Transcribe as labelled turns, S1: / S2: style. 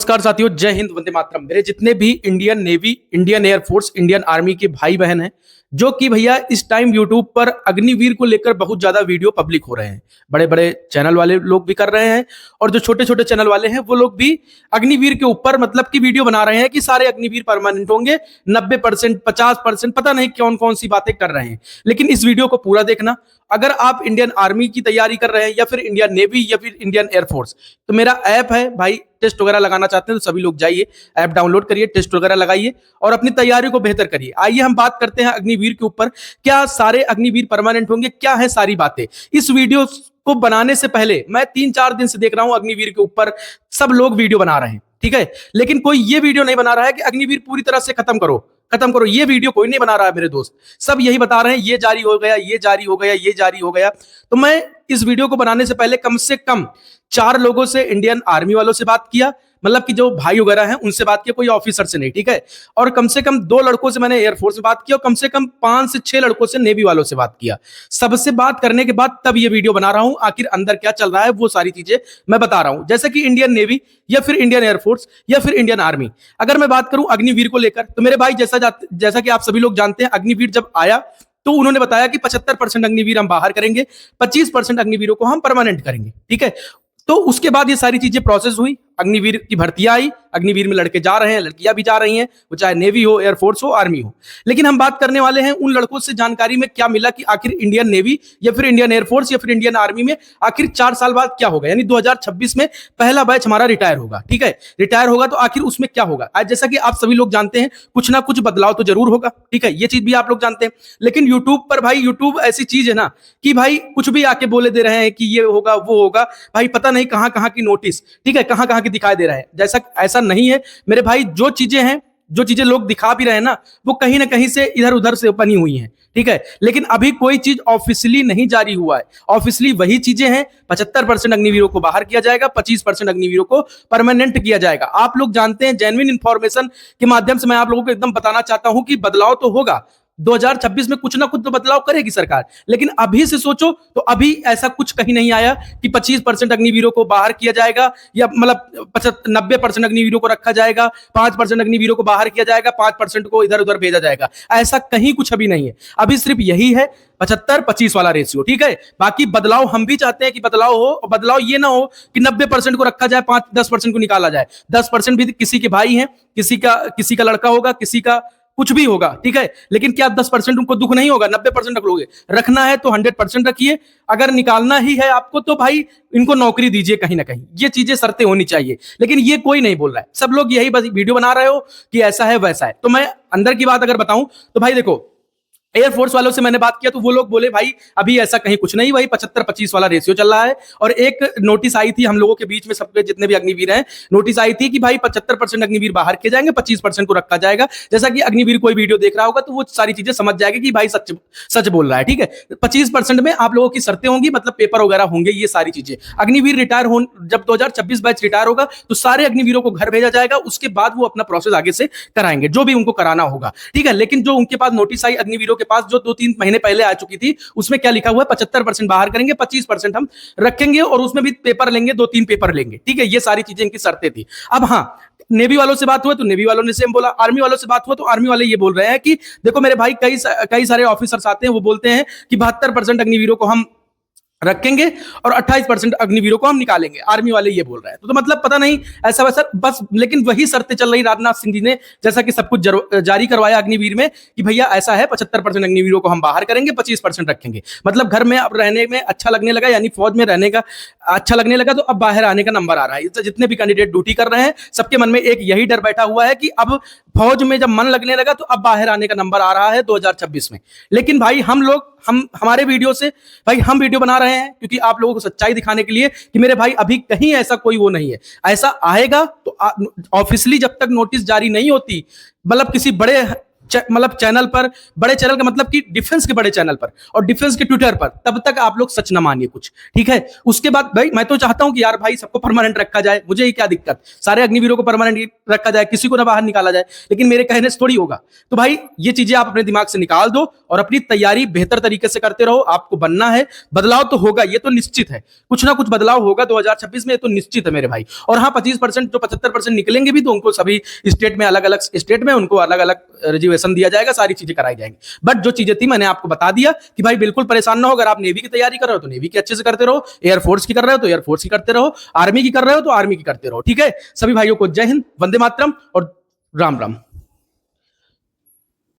S1: नमस्कार साथियों, जय हिंद, वंदे मातरम। मेरे जितने भी Indian navy, Indian air force, Indian army के भाई बहन हैं जो कि भैया इस टाइम यूट्यूब पर अग्निवीर को लेकर बहुत ज्यादा वीडियो पब्लिक हो रहे हैं। बड़े बड़े चैनल वाले लोग भी कर रहे हैं और जो छोटे छोटे चैनल वाले हैं वो लोग भी अग्निवीर के ऊपर मतलब की वीडियो बना रहे हैं कि सारे अग्निवीर परमानेंट होंगे, 90%, 50%, पता नहीं कौन कौन सी बातें कर रहे हैं। लेकिन इस वीडियो को पूरा देखना। अगर आप इंडियन आर्मी की तैयारी कर रहे हैं या फिर इंडियन नेवी या फिर इंडियन एयरफोर्स, तो मेरा ऐप है भाई, टेस्ट वगैरह लगाना चाहते हैं तो सभी लोग जाइए, ऐप डाउनलोड करिए, टेस्ट वगैरह लगाइए और अपनी तैयारी को बेहतर करिए। आइए हम बात करते हैं अग्निवीर के ऊपर। क्या सारे अग्निवीर परमानेंट होंगे, क्या है सारी बातें। इस वीडियो को बनाने से पहले मैं 3-4 दिन से देख रहा हूं अग्निवीर के ऊपर सब लोग वीडियो बना रहे हैं, ठीक है, लेकिन कोई ये वीडियो नहीं बना रहा है कि अग्निवीर पूरी तरह से खत्म करो खत्म करो। ये वीडियो कोई नहीं बना रहा है मेरे दोस्त, सब यही बता रहे हैं ये जारी हो गया, ये जारी हो गया, ये जारी हो गया। तो मैं इस वीडियो को बनाने से कम 4 लोगों से, इंडियन आर्मी वालों से बात किया, मतलब कि जो भाई वगैरह हैं उनसे बात किया, कोई ऑफिसर से नहीं, ठीक है। और कम से कम 2 लड़कों से मैंने एयरफोर्स में बात किया और कम से कम 5 से 6 लड़कों से नेवी वालों से बात किया। सबसे बात करने के बाद तब ये वीडियो बना रहा हूं। आखिर अंदर क्या चल रहा है वो सारी चीजें मैं बता रहा हूं। जैसे कि इंडियन नेवी या फिर इंडियन एयरफोर्स या फिर इंडियन आर्मी, अगर मैं बात करूं अग्निवीर को लेकर, तो मेरे भाई जैसा कि आप सभी लोग जानते हैं, अग्निवीर जब आया तो उन्होंने बताया कि 75% अग्निवीर हम बाहर करेंगे, 25% अग्निवीरों को हम परमानेंट करेंगे, ठीक है। तो उसके बाद ये सारी चीजें प्रोसेस हुई, अग्निवीर की भर्तियां आई, अग्निवीर में लड़के जा रहे हैं, लड़कियां भी जा रही हैं, वो चाहे नेवी हो, एयरफोर्स हो, आर्मी हो। लेकिन हम बात करने वाले हैं उन लड़कों से जानकारी में क्या मिला कि आखिर इंडियन नेवी या फिर इंडियन एयरफोर्स या फिर इंडियन आर्मी में आखिर 4 साल बाद क्या होगा। यानी 2026 में पहला बैच हमारा रिटायर होगा, ठीक है। रिटायर होगा तो आखिर उसमें क्या होगा। आज जैसा कि आप सभी लोग जानते हैं कुछ ना कुछ बदलाव तो जरूर होगा, ठीक है, ये चीज भी आप लोग जानते हैं। लेकिन यूट्यूब पर भाई, यूट्यूब ऐसी चीज है ना कि भाई कुछ भी आके बोले दे रहे हैं कि ये होगा वो होगा, भाई पता नहीं कहां कहां की नोटिस, ठीक है, कहां कहां की दिखाई दे रहा है। ऐसा नहीं है मेरे भाई। जो चीजें लोग दिखा भी रहे हैं ना, वो कहीं ना कहीं से इधर उधर से बनी हुई हैं, ठीक है। लेकिन अभी कोई चीज ऑफिशियली नहीं जारी हुआ है। ऑफिशियली वही चीजें हैं, 75% अग्निवीरों को बाहर किया जाएगा, 25% अग्निवीरों को परमानेंट किया जाएगा। आप लोग जानते हैं, जेन्युइन इंफॉर्मेशन के माध्यम से मैं आप लोगों को एकदम बताना चाहता हूं कि बदलाव तो होगा। 2026 में कुछ ना कुछ तो बदलाव करेगी सरकार। लेकिन अभी से सोचो तो अभी ऐसा कुछ कहीं नहीं आया कि 25% अग्निवीरों को बाहर किया जाएगा या मतलब 90% अग्निवीरों को रखा जाएगा, 5% अग्निवीरों को बाहर किया जाएगा, 5% को इधर उधर भेजा जाएगा। ऐसा कहीं कुछ अभी नहीं है। अभी सिर्फ यही है 75-25 वाला रेशियो, ठीक है। बाकी बदलाव हम भी चाहते हैं कि बदलाव हो, और बदलाव ये ना हो कि 90% को रखा जाए, 5-10% को निकाला जाए। 10% भी किसी के भाई हैं, किसी का लड़का होगा, किसी का कुछ भी होगा, ठीक है। लेकिन क्या 10% उनको दुख नहीं होगा? 90% रख लोगे। रखना है तो 100% रखिए। अगर निकालना ही है आपको तो भाई इनको नौकरी दीजिए कहीं ना कहीं। ये चीजें शर्तें होनी चाहिए, लेकिन ये कोई नहीं बोल रहा है। सब लोग यही बस वीडियो बना रहे हो कि ऐसा है वैसा है। तो मैं अंदर की बात अगर बताऊं तो भाई देखो, एयरफोर्स वालों से मैंने बात किया तो वो लोग बोले भाई अभी ऐसा कहीं कुछ नहीं, भाई 75-25 वाला रेशियो चल रहा है। और एक नोटिस आई थी हम लोगों के बीच में, सबके जितने भी अग्निवीर हैं, नोटिस आई थी कि भाई 75% अग्निवीर बाहर किए जाएंगे, 25% को रखा जाएगा। जैसा कि अग्निवीर कोई वीडियो देख रहा होगा तो वो सारी चीजें समझ जाएगा कि भाई सच बोल रहा है, ठीक है। 25% में आप लोगों की शर्तें होंगी, मतलब पेपर वगैरह होंगे, ये सारी चीजें। अग्निवीर रिटायर हो, जब 2026 बैच रिटायर होगा तो सारे अग्निवीरों को घर भेजा जाएगा। उसके बाद वो अपना प्रोसेस आगे से कराएंगे, जो भी उनको कराना होगा, ठीक है। लेकिन जो उनके पास नोटिस आई अग्निवीरों के पास, जो 2-3 महीने पहले आ चुकी थी, उसमें क्या लिखा हुआ है? 75% बाहर करेंगे, 25% हम रखेंगे और उसमें भी पेपर लेंगे, 2-3 पेपर लेंगे, ठीक है। ये सारी चीजें इनकी शर्तें थी। अब हाँ, नेवी वालों से बात हुआ तो नेवी वालों ने सेम बोला, आर्मी वालों से बात हुआ तो आर्मी वाले ये बोल रहे हैं कि देखो मेरे भाई, कई सारे ऑफिसर्स आते हैं, वो बोलते हैं कि 72% अग्निवीरों को हम रखेंगे और 28% अग्निवीरों को हम निकालेंगे। आर्मी वाले ये बोल रहे हैं। तो मतलब पता नहीं ऐसा वैसा बस, लेकिन वही शर्तें चल रही। राजनाथ सिंह जी ने जैसा कि सब कुछ जारी करवाया अग्निवीर में कि भैया ऐसा है, 75% अग्निवीरों को हम बाहर करेंगे, 25% रखेंगे। मतलब घर में अब रहने में अच्छा लगने लगा, यानी फौज में रहने का अच्छा लगने लगा, तो अब बाहर आने का नंबर आ रहा है। जितने भी कैंडिडेट ड्यूटी कर रहे हैं, सबके मन में एक यही डर बैठा हुआ है कि अब फौज में जब मन लगने लगा तो अब बाहर आने का नंबर आ रहा है 2026 में। लेकिन भाई हमारे वीडियो से भाई हम वीडियो बना रहे हैं क्योंकि आप लोगों को सच्चाई दिखाने के लिए कि मेरे भाई अभी कहीं ऐसा कोई वो नहीं है। ऐसा आएगा तो ऑफिशियली जब तक नोटिस जारी नहीं होती, मतलब किसी बड़े मतलब चैनल पर, बड़े चैनल का मतलब कि डिफेंस के बड़े चैनल पर और डिफेंस के ट्विटर पर, तब तक आप लोग सच ना मानिए कुछ, ठीक है। उसके बाद भाई मैं तो चाहता हूं कि यार भाई सबको परमानेंट रखा जाए, मुझे ही क्या दिक्कत, सारे अग्निवीरों को परमानेंट रखा जाए, किसी को ना बाहर निकाला जाए, लेकिन मेरे कहने से थोड़ी होगा। तो भाई ये चीजें आप अपने दिमाग से निकाल दो और अपनी तैयारी बेहतर तरीके से करते रहो। आपको बनना है, बदलाव तो होगा, ये तो निश्चित है, कुछ ना कुछ बदलाव होगा 2026 में, ये तो निश्चित है मेरे भाई। और हाँ 25% जो 75% निकलेंगे भी, तो उनको सभी स्टेट में, अलग अलग स्टेट में उनको अलग अलग रिजर्वेशन दिया जाएगा, सारी चीजें कराई जाएंगी। बट जो चीजें थी मैंने आपको बता दिया कि भाई बिल्कुल परेशान ना हो। अगर आप नेवी की तैयारी कर रहे हो तो नेवी की अच्छे से करते रहो, एयरफोर्स की कर रहे हो तो एयरफोर्स की करते रहो, आर्मी की कर रहे हो तो आर्मी की करते रहो, ठीक है। सभी भाइयों को जय हिंद, वंदे मातरम और राम राम।